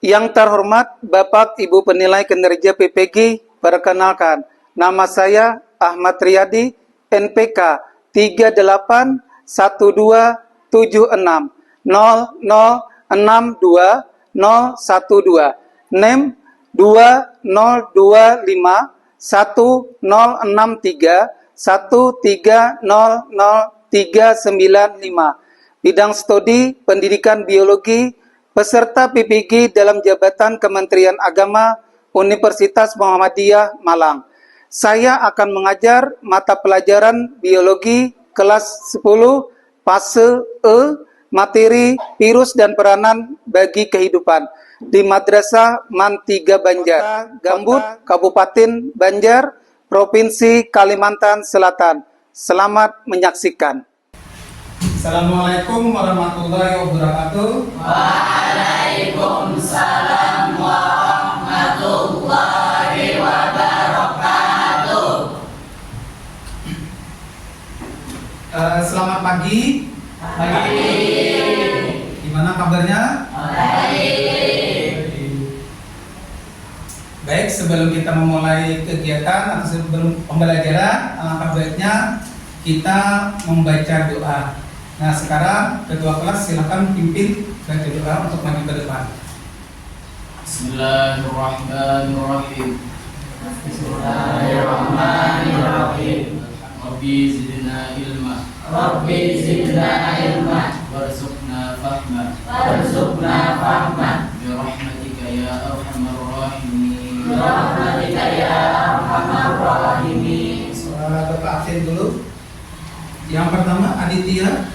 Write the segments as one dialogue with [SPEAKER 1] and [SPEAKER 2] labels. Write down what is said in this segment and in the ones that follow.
[SPEAKER 1] Yang terhormat Bapak Ibu Penilai Kinerja PPG, perkenalkan, nama saya Ahmad Riyadi, NPK 3812600620012, NEM 20251313000395, bidang studi pendidikan biologi, peserta PPG dalam jabatan Kementerian Agama Universitas Muhammadiyah Malang. Saya akan mengajar mata pelajaran biologi kelas 10 fase E, materi virus dan peranan bagi kehidupan di Madrasah Man 3 Banjar, Gambut, Kabupaten Banjar, Provinsi Kalimantan Selatan. Selamat menyaksikan. Assalamualaikum warahmatullahi wabarakatuh.
[SPEAKER 2] Waalaikumsalam warahmatullahi wabarakatuh.
[SPEAKER 1] Selamat pagi.
[SPEAKER 2] Pagi.
[SPEAKER 1] Gimana kabarnya?
[SPEAKER 2] Baik.
[SPEAKER 1] Baik, sebelum kita memulai kegiatan atau sebelum pembelajaran, alangkah baiknya kita membaca doa. Nah, sekarang ketua kelas silakan pimpin baca doa untuk maju ke depan.
[SPEAKER 2] Bismillahirrahmanirrahim. Bismillahirrahmanirrahim. Rabbi zidna ilma. Rabbi zidna ilma. Warzuqna fahma. Warzuqna fahma. Birahmatika ya arhamar rahimin. Birahmatika ya arhamar rahimin.
[SPEAKER 1] Suara Bapak absen dulu. Yang pertama Aditya,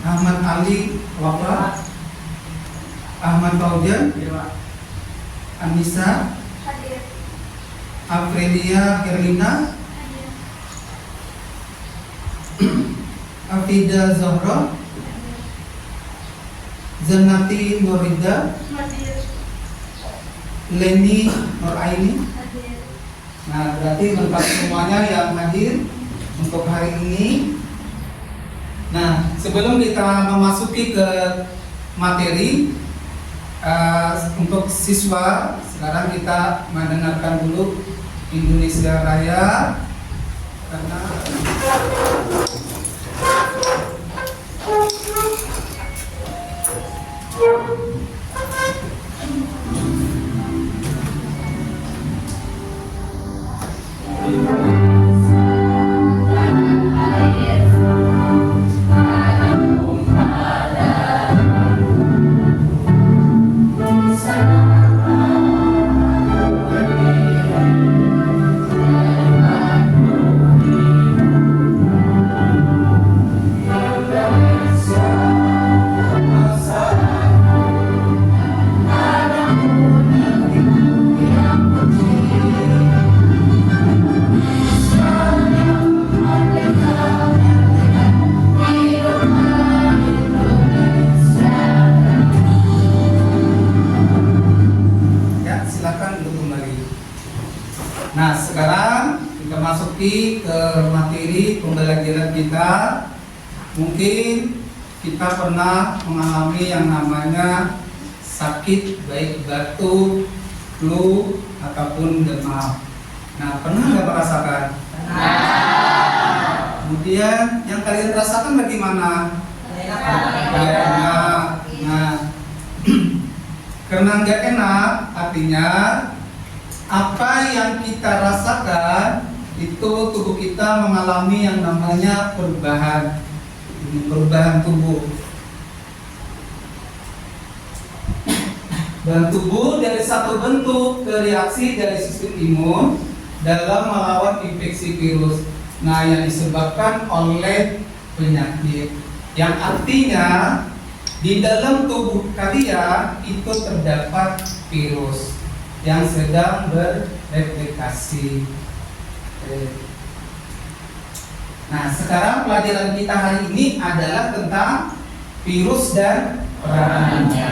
[SPEAKER 1] Ahmad Ali Wafa, Ahmad Faujan, Anissa, Afredia Herlina, Afida Zahra, Zanati Nurida, Leni Nuraini. Nah, berarti lengkap semuanya yang hadir untuk hari ini. Nah, sebelum kita memasuki ke materi, untuk siswa, sekarang kita mendengarkan dulu Indonesia Raya. Karena Nah, sekarang kita masuki ke materi pembelajaran kita. Mungkin kita pernah mengalami yang namanya sakit, baik batuk, flu, ataupun demam. Nah, pernah nggak merasakan?
[SPEAKER 2] Pernah.
[SPEAKER 1] Kemudian yang kalian rasakan bagaimana? Enak. Nah, karena nggak enak, artinya apa yang kita rasakan itu tubuh kita mengalami yang namanya perubahan tubuh. Dan tubuh dari satu bentuk ke reaksi dari sistem imun dalam melawan infeksi virus. Nah, yang disebabkan oleh penyakit. Yang artinya di dalam tubuh kalian itu terdapat virus yang sedang berreplikasi. Nah, sekarang pelajaran kita hari ini adalah tentang virus dan peranannya.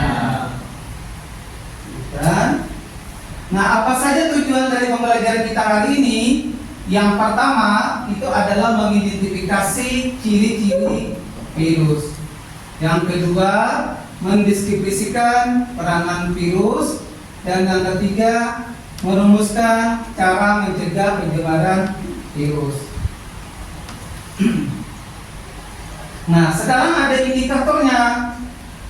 [SPEAKER 1] Nah, apa saja tujuan dari pembelajaran kita hari ini? Yang pertama itu adalah mengidentifikasi ciri-ciri virus. Yang kedua, mendeskripsikan peranan virus, dan yang ketiga merumuskan cara mencegah penyebaran virus. Nah, sekarang ada indikatornya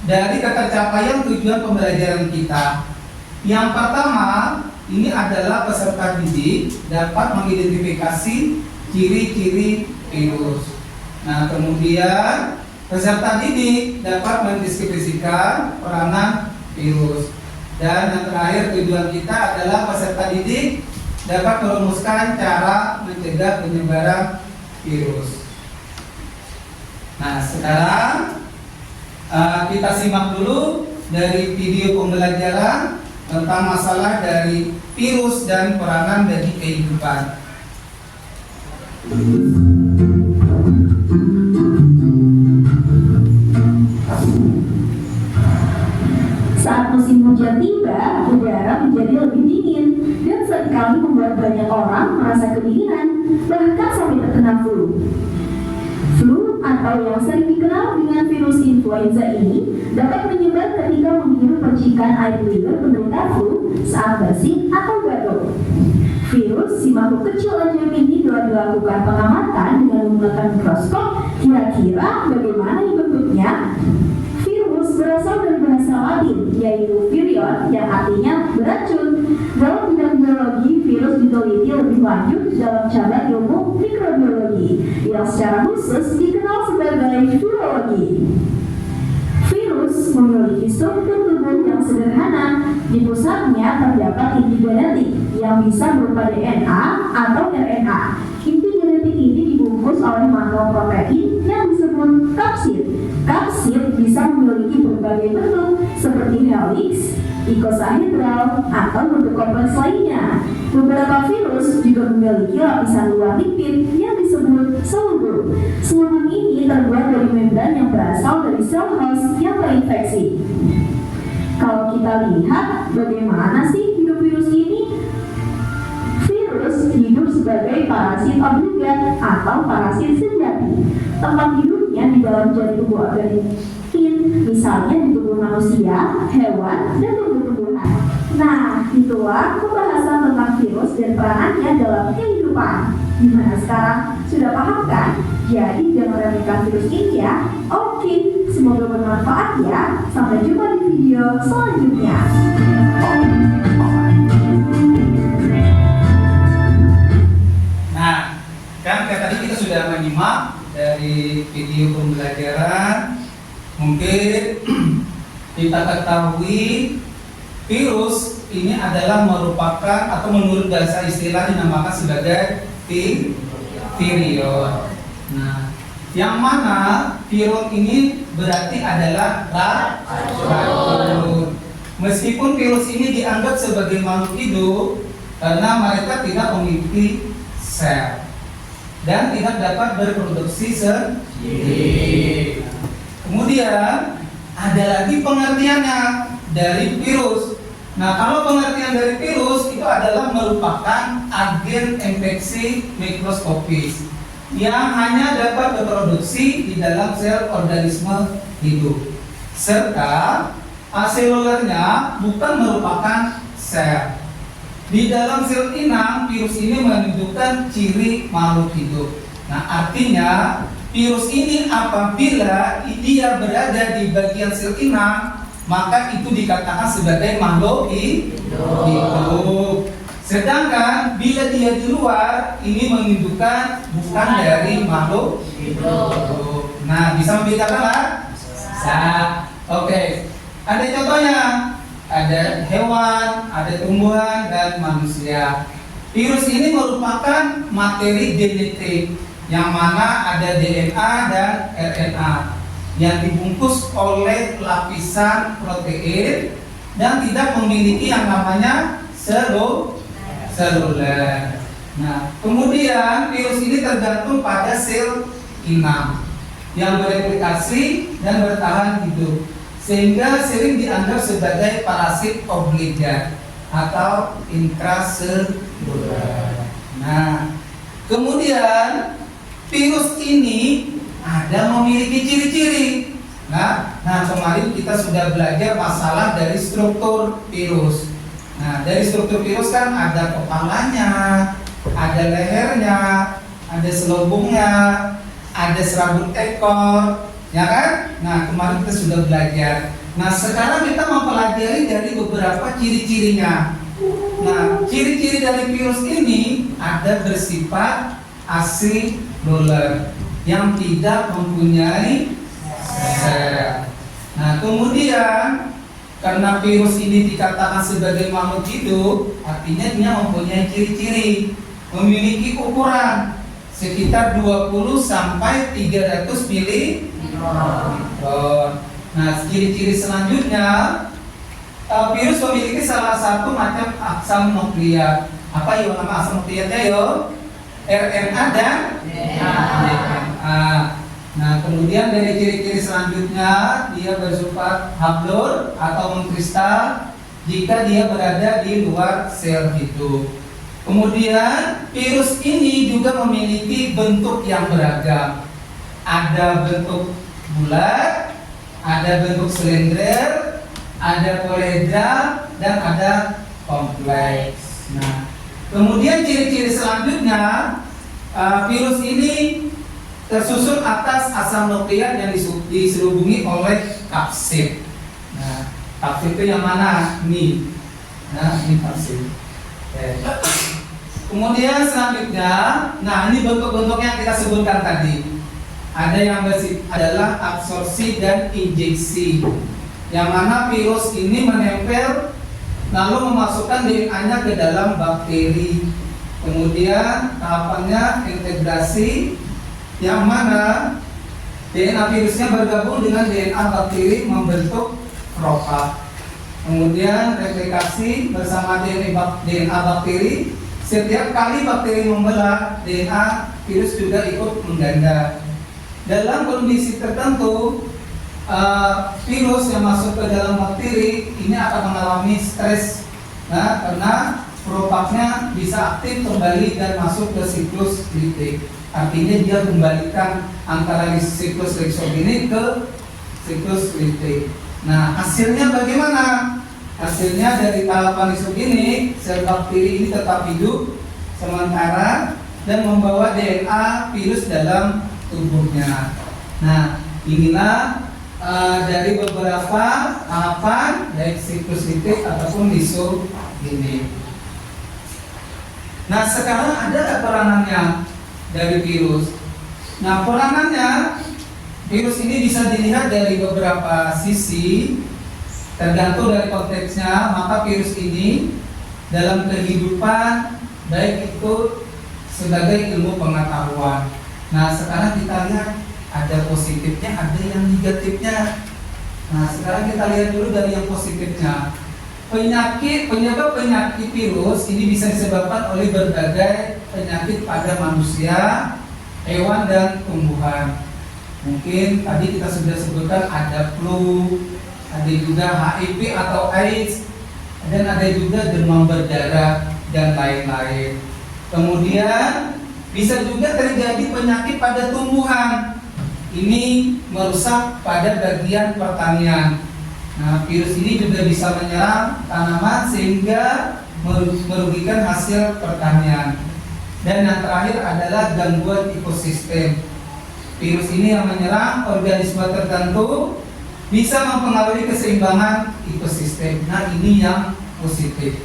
[SPEAKER 1] dari ketercapaian tujuan pembelajaran kita. Yang pertama, ini adalah peserta didik dapat mengidentifikasi ciri-ciri virus. Nah, kemudian peserta didik dapat mendeskripsikan peranan virus. Dan yang terakhir, tujuan kita adalah peserta didik dapat merumuskan cara mencegah penyebaran virus. Nah, sekarang kita simak dulu dari video pembelajaran tentang masalah dari virus dan peranan bagi kehidupan.
[SPEAKER 3] Saat musim hujan tiba, udara menjadi lebih dingin dan seringkali membuat banyak orang merasa kedinginan, bahkan sampai terkena flu. Flu atau yang sering dikenal dengan virus influenza ini dapat menyebar ketika menghirup percikan air liur penderita flu saat bersin atau batuk. Virus si makhluk kecil ajaib ini telah dilakukan pengamatan dengan menggunakan mikroskop. Kira-kira bagaimana bentuknya? Virus berasal dari bahasa Latin, yaitu virion, yang artinya beracun. Dalam bidang biologi, virus diteliti lebih lanjut dalam cabang ilmu mikrobiologi, yang secara khusus dikenal sebagai virologi. Virus memiliki struktur tubuh yang sederhana. Di pusatnya terdapat inti genetik yang bisa berupa DNA atau RNA. Inti genetik ini dibungkus oleh makroprotein yang disebut kapsid. Kapsid bisa memiliki berbagai bentuk seperti helix, ikosahedral, atau bentuk kompleks lainnya. Beberapa virus juga memiliki lapisan luar lipid yang disebut selubung. Selubung ini terbuat dari membran yang berasal dari sel host yang terinfeksi. Kalau kita lihat bagaimana sih hidup virus ini? Virus hidup sebagai parasit obligat atau parasit sejati. Tempat hidupnya di dalam jaring tubuh organisme, misalnya di tubuh manusia, hewan, dan tumbuh-tumbuhan. Nah, itulah pembahasan tentang virus dan peranannya dalam kehidupan. Gimana sekarang? Sudah paham kan? Jadi jangan remehkan virus ini ya. Oke, semoga bermanfaat ya. Sampai jumpa di video selanjutnya.
[SPEAKER 1] Nah, kan kayak tadi kita sudah menyimak dari video pembelajaran. Mungkin kita ketahui virus ini adalah merupakan atau menurut bahasa istilah dinamakan sebagai virion. Nah, yang mana virion ini berarti adalah racun. Meskipun virus ini dianggap sebagai makhluk hidup karena mereka tidak memiliki sel dan tidak dapat berproduksi sendiri. Kemudian ada lagi pengertiannya dari virus. Nah, kalau pengertian dari virus itu adalah merupakan agen infeksi mikroskopis yang hanya dapat berproduksi di dalam sel organisme hidup, serta aselulernya bukan merupakan sel. Di dalam sel inang, virus ini menunjukkan ciri makhluk hidup. Nah, artinya virus ini apabila dia berada di bagian sel inang, maka itu dikatakan sebagai makhluk hidup. Sedangkan bila dia di luar, ini menunjukkan bukan dari makhluk hidup. Nah, bisa membedakan lah? Oke. Ada contohnya. Ada hewan, ada tumbuhan, dan manusia. Virus ini merupakan materi genetik yang mana ada DNA dan RNA yang dibungkus oleh lapisan protein dan tidak memiliki yang namanya seluler. Nah, kemudian virus ini tergantung pada sel inang yang bereplikasi dan bertahan hidup, sehingga sering dianggap sebagai parasit obligat atau intraseluler. Nah, kemudian virus ini ada memiliki ciri-ciri. Nah, kemarin kita sudah belajar masalah dari struktur virus. Nah, dari struktur virus kan ada kepalanya, ada lehernya, ada selubungnya, ada serabut ekor, ya kan? Nah, kemarin kita sudah belajar. Nah, sekarang kita mempelajari dari beberapa ciri-cirinya. Nah, ciri-ciri dari virus ini ada bersifat asiloler yang tidak mempunyai sel. Nah, kemudian karena virus ini dikatakan sebagai makhluk hidup, artinya dia mempunyai ciri-ciri, memiliki ukuran sekitar 20 sampai 300 ml. Nah, ciri-ciri selanjutnya, virus memiliki salah satu macam asam nukleat. Apa ya nama asam nukleatnya yo? RNA dan DNA. Nah, kemudian dari ciri-ciri selanjutnya, dia bersifat hablur atau mengkristal jika dia berada di luar sel hidup. Kemudian virus ini juga memiliki bentuk yang beragam. Ada bentuk bulat, ada bentuk silinder, ada koledral, dan ada kompleks. Nah, kemudian ciri-ciri selanjutnya, virus ini tersusun atas asam nukleat yang diselubungi oleh kapsid. Nah, kapsid itu yang mana? Ini. Nah, ini kapsid. Kemudian selanjutnya, nah ini bentuk-bentuk yang kita sebutkan tadi. Ada yang adalah absorpsi dan injeksi, yang mana virus ini menempel lalu memasukkan DNA-nya ke dalam bakteri. Kemudian tahapannya integrasi, yang mana DNA virusnya bergabung dengan DNA bakteri membentuk profag. Kemudian replikasi bersama DNA bakteri. Setiap kali bakteri membelah, DNA virus juga ikut mengganda. Dalam kondisi tertentu, virus yang masuk ke dalam bakteri ini akan mengalami stres. Nah, karena profagnya bisa aktif kembali dan masuk ke siklus litik. Artinya dia kembalikan antara siklus lysogenik ke siklus litik. Nah, hasilnya bagaimana? Hasilnya dari tahapan lysogenik, sel bakteri ini tetap hidup sementara dan membawa DNA virus dalam tubuhnya. Nah, inilah dari beberapa tahapan baik siklus litik ataupun lysogenik. Nah, sekarang ada peranannya dari virus. Nah, peranannya, virus ini bisa dilihat dari beberapa sisi, tergantung dari konteksnya. Maka virus ini dalam kehidupan baik itu sebagai ilmu pengetahuan. Nah, sekarang kita lihat ada positifnya, ada yang negatifnya. Nah, sekarang kita lihat dulu dari yang positifnya. Penyebab penyakit virus ini bisa disebabkan oleh berbagai penyakit pada manusia, hewan, dan tumbuhan. Mungkin tadi kita sudah sebutkan ada flu, ada juga HIV atau AIDS, dan ada juga demam berdarah dan lain-lain. Kemudian bisa juga terjadi penyakit pada tumbuhan. Ini merusak pada bagian pertanian. Nah, virus ini juga bisa menyerang tanaman sehingga merugikan hasil pertanian. Dan yang terakhir adalah gangguan ekosistem. Virus ini yang menyerang organisme tertentu bisa mempengaruhi keseimbangan ekosistem. Nah, ini yang positif.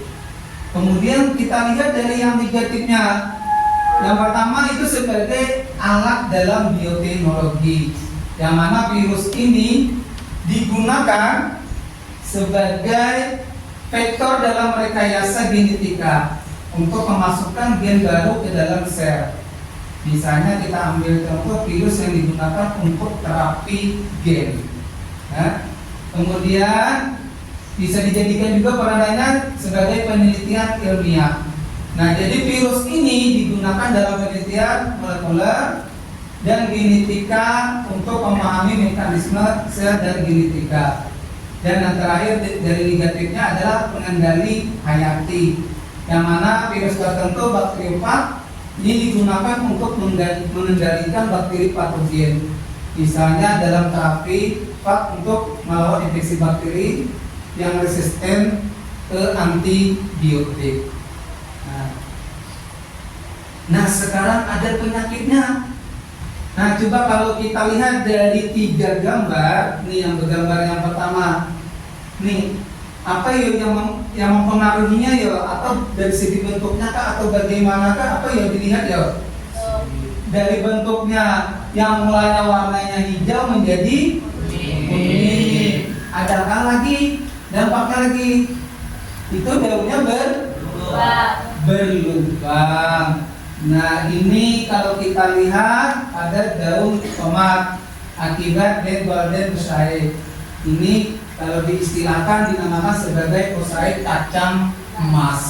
[SPEAKER 1] Kemudian kita lihat dari yang negatifnya. Yang pertama itu sebagai alat dalam bioteknologi, yang mana virus ini digunakan sebagai vektor dalam rekayasa genetika untuk memasukkan gen baru ke dalam sel. Misalnya kita ambil contoh virus yang digunakan untuk terapi gen. Nah, kemudian bisa dijadikan juga peranannya sebagai penelitian ilmiah. Nah, jadi virus ini digunakan dalam penelitian molekuler dan genetika untuk memahami mekanisme sel dan genetika. Dan yang terakhir dari negatifnya adalah pengendali hayati, yang mana virus tertentu bakteriofag ini digunakan untuk mengendalikan bakteri patogen. Misalnya dalam terapi bersifat untuk melawan infeksi bakteri yang resisten ke antibiotik. Nah, sekarang ada penyakitnya. Nah, coba kalau kita lihat dari 3 gambar, nih yang bergambar yang pertama, nih apa yang mempengaruhinya ya, atau dari segi bentuknya kah atau bagaimanakah, apa yang dilihat ya? Dari bentuknya yang mulanya warnanya hijau menjadi kuning. Adakah lagi dampaknya lagi? Itu daunnya berlubang. Nah, ini kalau kita lihat ada daun tomat akibat dead golden mosaic. Ini kalau diistilahkan dinamakan sebagai mosaic kacang emas.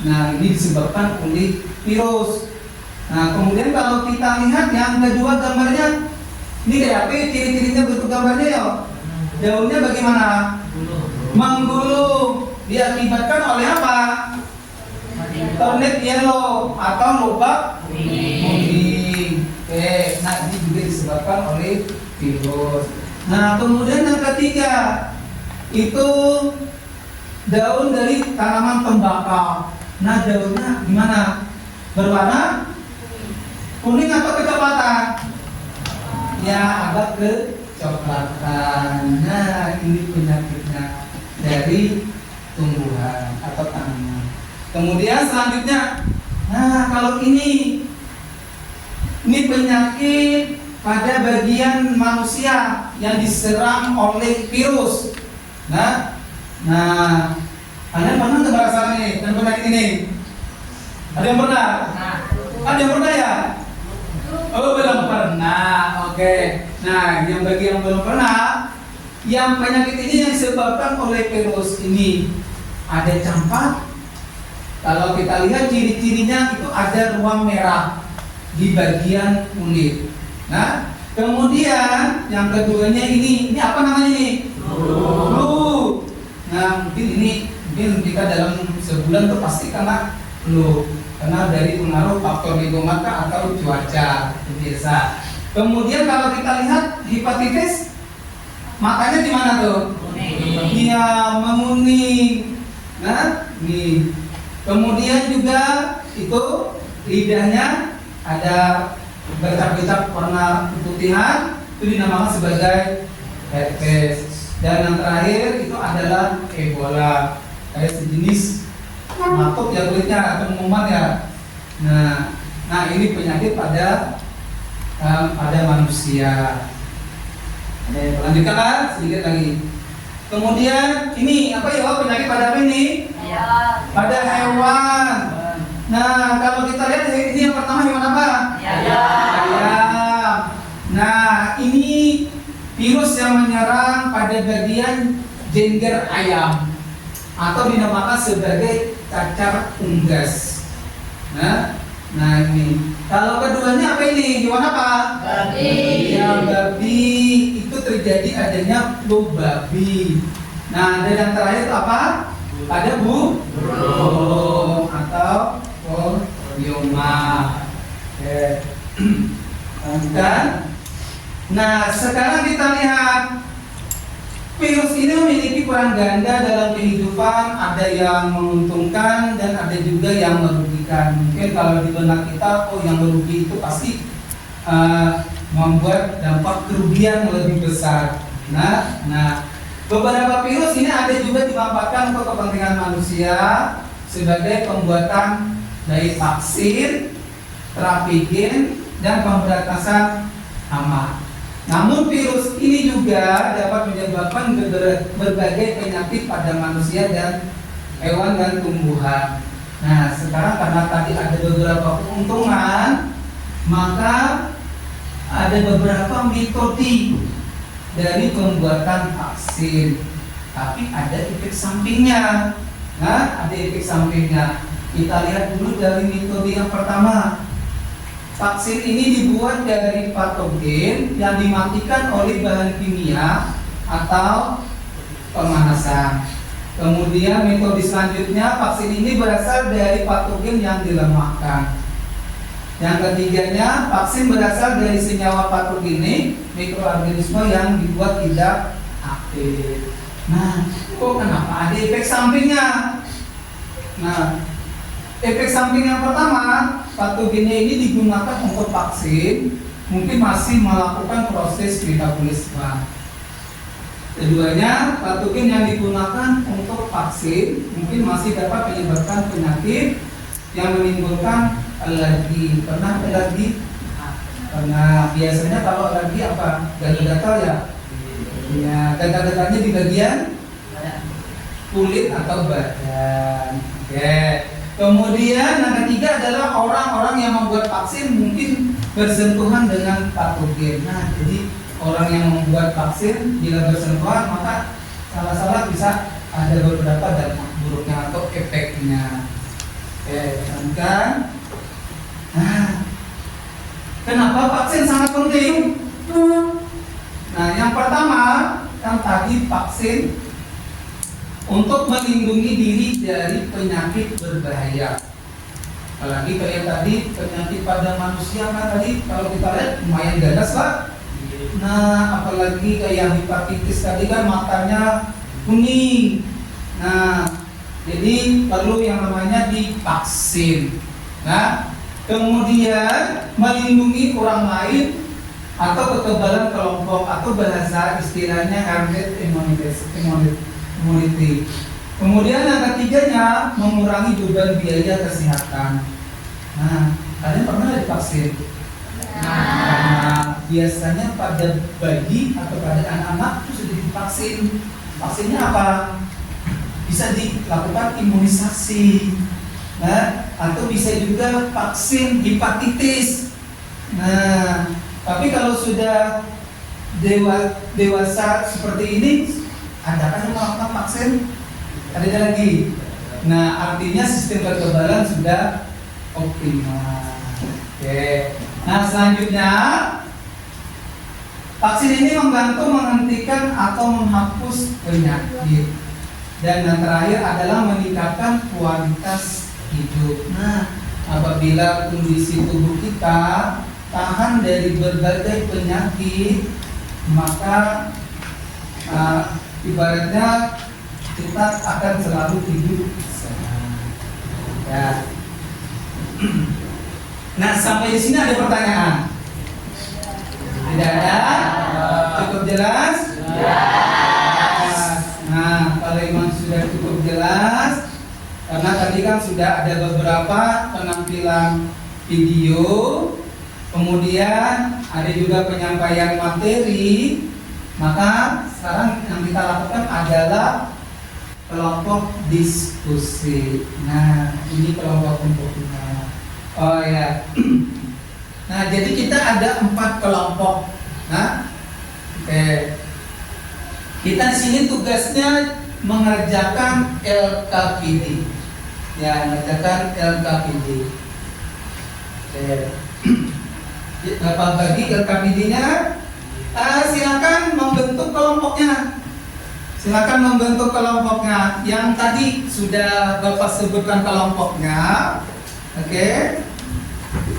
[SPEAKER 1] Nah, ini disebabkan oleh virus. Nah, kemudian kalau kita lihat yang kedua gambarnya, ini kayak apa ciri-cirinya bentuk gambarnya ya? Daunnya bagaimana? Menggulung. Diakibatkan oleh apa? Turnip yellow atau lobak kuning. Oke, nah ini juga disebabkan oleh virus. Nah, kemudian yang ketiga itu daun dari tanaman tembakau. Nah, daunnya gimana? Berwarna kuning atau kecoklatan? Ya, agak kecoklatan. Nah, ini penyakitnya dari tumbuhan atau tanaman. Kemudian selanjutnya, nah kalau ini penyakit pada bagian manusia yang diserang oleh virus. Nah, kalian pernah nggak merasakan ini dan penyakit ini? Ada yang pernah? Ada yang pernah ya? Oh, belum pernah. Oke. Nah, yang bagi yang belum pernah, yang penyakit ini yang disebabkan oleh virus ini ada campak. Kalau kita lihat ciri-cirinya itu ada ruang merah di bagian kulit. Nah, kemudian yang keduanya ini apa namanya ini? Flu. Nah, mungkin kita dalam sebulan tuh pasti kena flu karena dari pengaruh faktor lingkungan atau cuaca biasa. Kemudian kalau kita lihat hepatitis, makanya di mana tuh? Iya, menguning. Nah, nih. Kemudian juga itu lidahnya ada bercak-bercak warna keputihan, itu dinamakan sebagai herpes. Dan yang terakhir itu adalah Ebola, kayak sejenis matuk ya kulitnya atau pengumuman ya. Nah ini penyakit pada manusia. Lanjutkan sedikit lagi. Kemudian ini apa ya penyakit pada apa ini? Pada hewan. Nah, kalau kita lihat ini yang pertama hewan apa? Ayam. Nah, ini virus yang menyerang pada bagian jengger ayam atau dinamakan sebagai cacar unggas. Nah ini. Kalau keduanya apa ini? Hewan apa? Babi. Ya, babi. Itu terjadi adanya flu babi. Nah, dan yang terakhir itu apa? Ada burung atau polioma. Dan nah, sekarang kita lihat virus ini memiliki peran ganda dalam kehidupan. Ada yang menguntungkan dan ada juga yang merugikan. Mungkin kalau di benak kita, yang merugi itu pasti membuat dampak kerugian lebih besar. Nah, beberapa virus ini ada juga dimanfaatkan untuk kepentingan manusia sebagai pembuatan dari vaksin, terapi gen, dan pemberantasan hama. Namun virus ini juga dapat menyebabkan berbagai penyakit pada manusia dan hewan dan tumbuhan. Nah, sekarang karena tadi ada beberapa keuntungan, maka ada beberapa metode dari pembuatan vaksin. Tapi ada efek sampingnya. Nah, ada efek sampingnya. Kita lihat dulu dari metode yang pertama. Vaksin ini dibuat dari patogen yang dimatikan oleh bahan kimia atau pemanasan. Kemudian metode selanjutnya, vaksin ini berasal dari patogen yang dilemahkan. Yang ketiganya, vaksin berasal dari senyawa patogenik mikroorganisme yang dibuat tidak aktif. Nah, kok kenapa ada efek sampingnya? Nah, efek samping yang pertama, patogennya ini digunakan untuk vaksin, mungkin masih melakukan proses metabolisme. Keduanya, patogen yang digunakan untuk vaksin mungkin masih dapat menyebabkan penyakit yang menimbulkan alergi. Pernah alergi? Karena biasanya kalau alergi apa? Gatal-gatal ya? Ya, gatal-gatalnya di bagian kulit atau badan. Oke. Kemudian yang ketiga adalah orang-orang yang membuat vaksin mungkin bersentuhan dengan patogen. Nah, jadi orang yang membuat vaksin bila bersentuhan maka salah-salah bisa ada beberapa dampak buruknya atau efeknya. Oke, kan? Nah, kenapa vaksin sangat penting? Nah, yang pertama, yang tadi vaksin untuk melindungi diri dari penyakit berbahaya. Apalagi kayak tadi penyakit pada manusia kan tadi kalau kita lihat lumayan ganas lah. Nah, apalagi kayak hepatitis tadi kan matanya kuning. Nah, jadi perlu yang namanya divaksin. Nah, kemudian melindungi orang lain atau kekebalan kelompok atau bahasa istilahnya herd immunity. Kemudian yang ketiganya mengurangi beban biaya kesehatan. Nah, kalian pernah divaksin? Karena biasanya pada bayi atau pada anak-anak itu sudah divaksin. Vaksinnya apa? Bisa dilakukan imunisasi. Nah, atau bisa juga vaksin hepatitis. Nah, tapi kalau sudah dewasa seperti ini, adakah yang melakukan vaksin? Ada lagi. Nah, artinya sistem kekebalan sudah optimal. Oke. Nah, selanjutnya vaksin ini membantu menghentikan atau menghapus penyakit. Dan yang terakhir adalah meningkatkan kualitas hidup. Nah, apabila kondisi tubuh kita tahan dari berbagai penyakit, maka ibaratnya kita akan selalu hidup sehat. Ya. Nah, sampai di sini ada pertanyaan? Tidak ada? Cukup jelas? Nah, kalau memang sudah cukup jelas, karena tadi kan sudah ada beberapa penampilan video, kemudian ada juga penyampaian materi, maka sekarang yang kita lakukan adalah kelompok diskusi. Nah, ini kelompok untuknya. Oh ya. Nah, jadi kita ada 4 kelompok. Nah, oke. Kita di sini tugasnya mengerjakan LKPD. Ya, mengerjakan LKPD. Oke. Bapak bagi LKPD-nya. Silakan membentuk kelompoknya. Silakan membentuk kelompoknya. Yang tadi sudah Bapak sebutkan kelompoknya. Oke.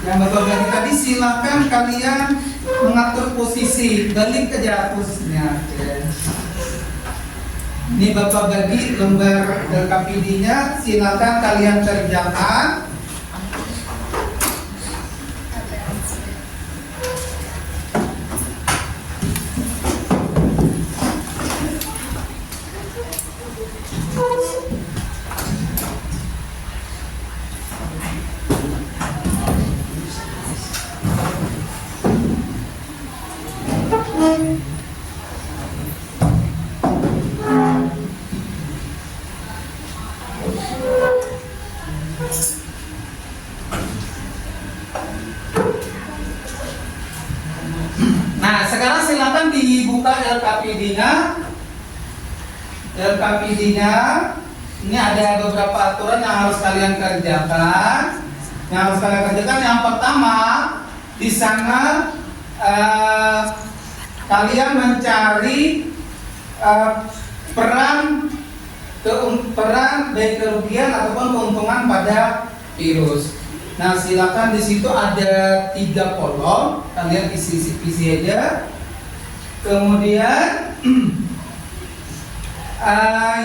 [SPEAKER 1] Yang Bapak bagi tadi silakan kalian mengatur posisi, balik aja posisinya. Oke. Ini Bapak bagi lembar LKPD-nya, silakan kalian kerjakan. Nah, sekarang silakan dibuka LKPD-nya. LKPD-nya ini ada beberapa aturan yang harus kalian kerjakan. Yang pertama, di sana kalian mencari peran baik kerugian ataupun keuntungan pada virus. Nah, silakan di situ ada 3 kolom, kalian isi aja. Kemudian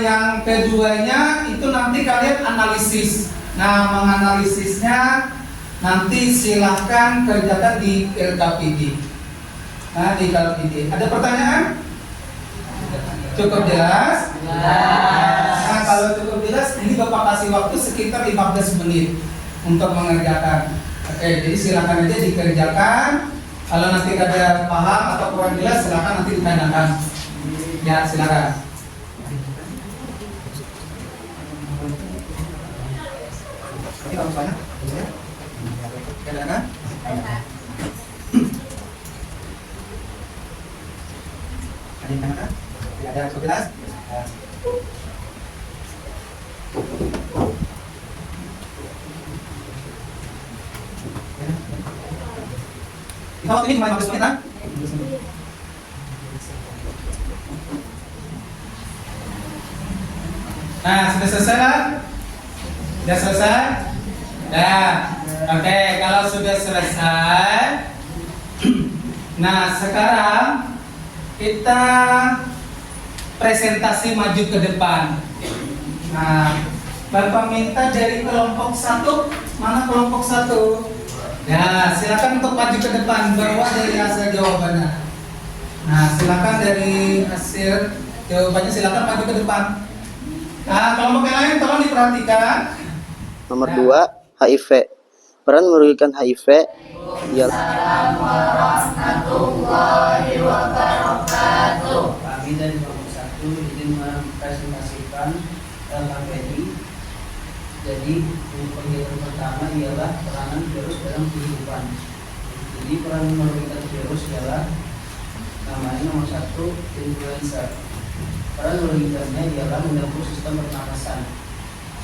[SPEAKER 1] yang keduanya itu nanti kalian analisis. Nah, menganalisisnya nanti silahkan kerjakan di LKPD. Nah, di LKPD. Ada pertanyaan? Cukup jelas? Nah, kalau cukup jelas, ini Bapak kasih waktu sekitar 15 menit untuk mengerjakan. Oke, jadi silakan aja dikerjakan. Kalau nanti ada paham atau kurang jelas, silakan nanti ditanyakan. Ya, silakan. Ini kamu sana? Ya. Silakan. Ada yang tanyakan? Tidak ada, cukup jelas? Kita waktu ini cuma 15 menit, kan? Nah, sudah selesai kan? Sudah selesai? Ya, oke. Kalau sudah selesai, nah sekarang kita presentasi maju ke depan. Nah, Bapak minta dari kelompok 1, mana kelompok 1? Ya, silakan untuk maju ke depan, bawa dari hasil jawabannya. Nah, silakan dari hasil jawabannya, silakan maju ke depan. Nah, kelompok yang lain tolong diperhatikan.
[SPEAKER 4] Nomor 2, HIV. Peran merugikan HIV ialah
[SPEAKER 2] Kami dari kelompok 1 ingin mempresentasikan LKPD. Jadi kegiatan pertama ialah peranan virus dalam kehidupan. Jadi peran merugikan virus ialah namanya nomor 1, influenza. Peran merugikannya ialah mengganggu sistem pernapasan.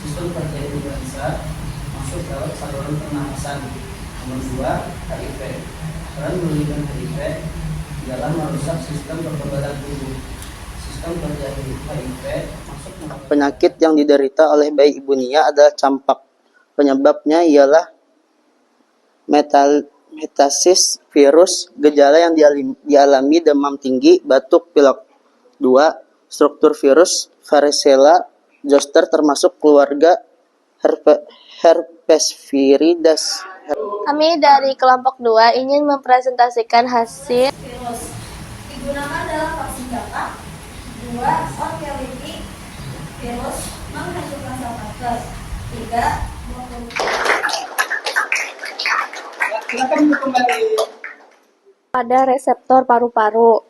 [SPEAKER 2] Sistem kerja influenza masuk lewat saluran pernapasan. Nomor 2, HIV. Peran merugikan HIV ialah merusak sistem kekebalan tubuh. Sistem kerja HIV masuk melalui
[SPEAKER 4] penyakit yang diderita oleh bayi ibu Nia adalah campak. Penyebabnya ialah metastasis virus. Gejala yang dialami demam tinggi, batuk, pilek. 2. Struktur virus varicella zoster termasuk keluarga herpesviridae.
[SPEAKER 5] Kami dari kelompok 2 ingin mempresentasikan hasil
[SPEAKER 3] Virus digunakan dalam vaksin campak. 2. Otelity virus menghancurkan sel kanker. 3.
[SPEAKER 1] Silakan kembali.
[SPEAKER 5] pada reseptor paru-paru.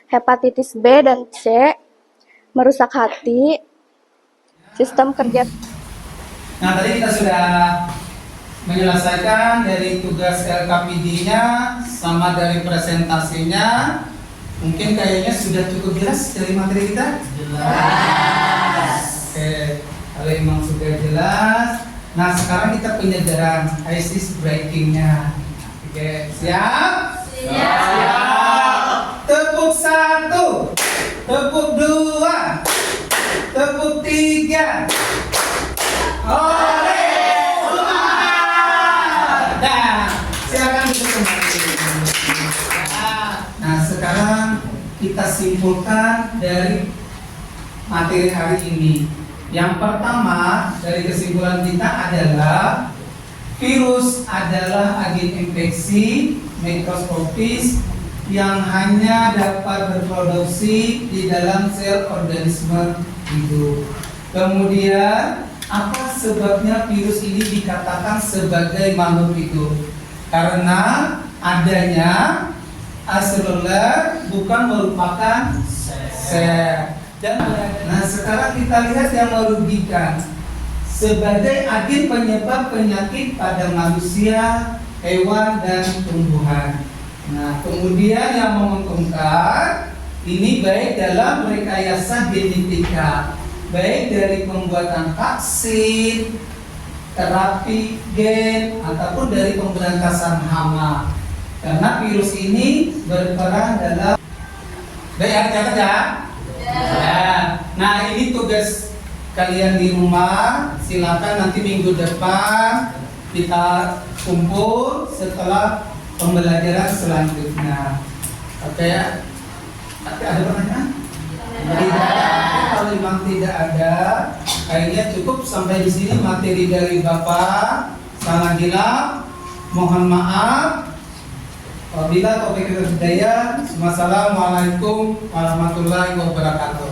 [SPEAKER 5] Hepatitis B dan C merusak hati, sistem kerja.
[SPEAKER 1] Nah, tadi kita sudah menyelesaikan dari tugas LKPD-nya sama dari presentasinya. Mungkin kayaknya sudah cukup jelas dari materi kita? Jelas. Oke, kalau memang sudah jelas. Nah, sekarang kita penyegaran ISIS breaking-nya. Oke, siap? Siap. Tepuk 1, tepuk 2, tepuk 3. Oleh semangat. Nah, silakan duduk kembali. Nah, sekarang kita simpulkan dari materi hari ini. Yang pertama dari kesimpulan kita adalah virus adalah agen infeksi mikroskopis yang hanya dapat berproduksi di dalam sel organisme hidup. Kemudian, apa sebabnya virus ini dikatakan sebagai makhluk hidup? Karena adanya seluler bukan merupakan sel. Dan nah, sekarang kita lihat yang merugikan sebagai agen penyebab penyakit pada manusia, hewan, dan tumbuhan. Nah, kemudian yang menguntungkan ini baik dalam rekayasa genetika, baik dari pembuatan vaksin, terapi gen, ataupun dari pemberantasan hama. Karena virus ini berperan dalam baik, catat ya. Ya. Nah, ini tugas kalian di rumah. Silakan nanti minggu depan kita kumpul setelah pembelajaran selanjutnya. Oke ya? Tapi ada pertanyaan? Tidak ada. Kalau memang tidak ada, kayaknya cukup sampai di sini materi dari Bapak. Sangat hilang. Mohon maaf. Wabillahi taufiq wal hidayah. Wassalamualaikum warahmatullahi wabarakatuh.